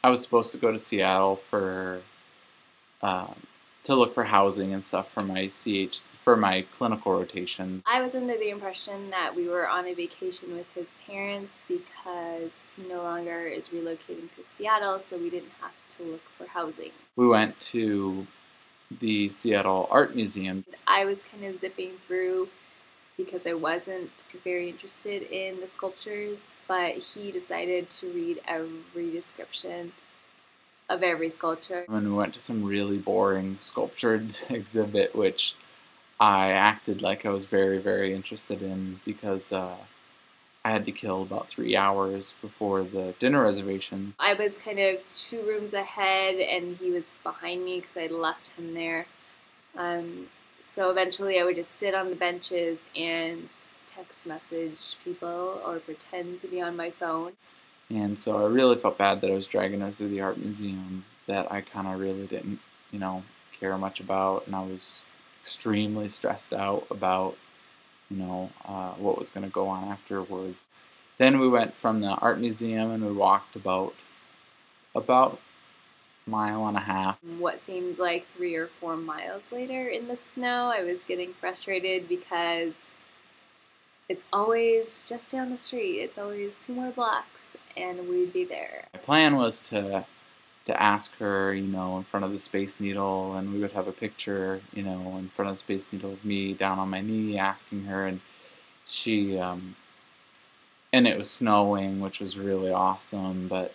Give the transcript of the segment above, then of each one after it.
I was supposed to go to Seattle for um, to look for housing and stuff for my clinical rotations. I was under the impression that we were on a vacation with his parents because he no longer is relocating to Seattle, so we didn't have to look for housing. We went to the Seattle Art Museum. I was kind of zipping through because I wasn't very interested in the sculptures, but he decided to read every description of every sculpture. And we went to some really boring sculpture exhibit, which I acted like I was very, very interested in because I had to kill about 3 hours before the dinner reservations. I was kind of 2 rooms ahead and he was behind me because I left him there. So eventually I would just sit on the benches and text message people or pretend to be on my phone. And so I really felt bad that I was dragging her through the art museum that I kind of really didn't, care much about. And I was extremely stressed out about, what was going to go on afterwards. Then we went from the art museum and we walked about mile and a half. What seemed like 3 or 4 miles later in the snow, I was getting frustrated because it's always just down the street. It's always 2 more blocks, and we'd be there. My plan was to ask her, in front of the Space Needle, and we would have a picture, in front of the Space Needle of me down on my knee asking her, and she, and it was snowing, which was really awesome, but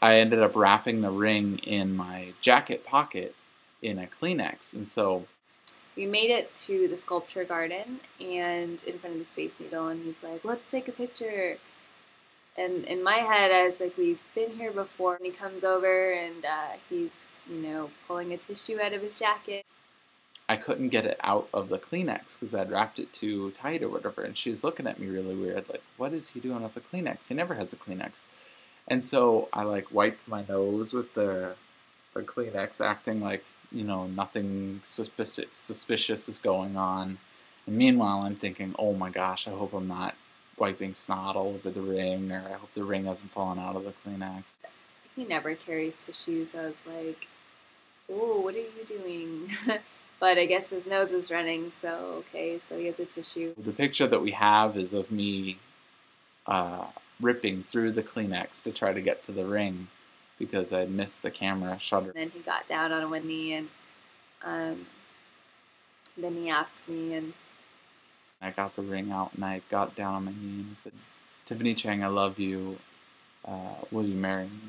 I ended up wrapping the ring in my jacket pocket in a Kleenex, and so we made it to the sculpture garden and in front of the Space Needle, and he's like, let's take a picture. And in my head, I was like, we've been here before. And he comes over and he's, pulling a tissue out of his jacket. I couldn't get it out of the Kleenex because I'd wrapped it too tight or whatever. And she's looking at me really weird, like, what is he doing with the Kleenex? He never has a Kleenex. And so I wiped my nose with the Kleenex, acting like, nothing suspicious is going on. And meanwhile, I'm thinking, oh my gosh, I hope I'm not wiping snot all over the ring, or I hope the ring hasn't fallen out of the Kleenex. He never carries tissues. I was like, oh, what are you doing? But I guess his nose is running, so okay, so he has a tissue. The picture that we have is of me ripping through the Kleenex to try to get to the ring because I missed the camera shutter. And then he got down on one knee and then he asked me, and I got the ring out and I got down on my knee and I said, Tiffany Chang, I love you. Will you marry me?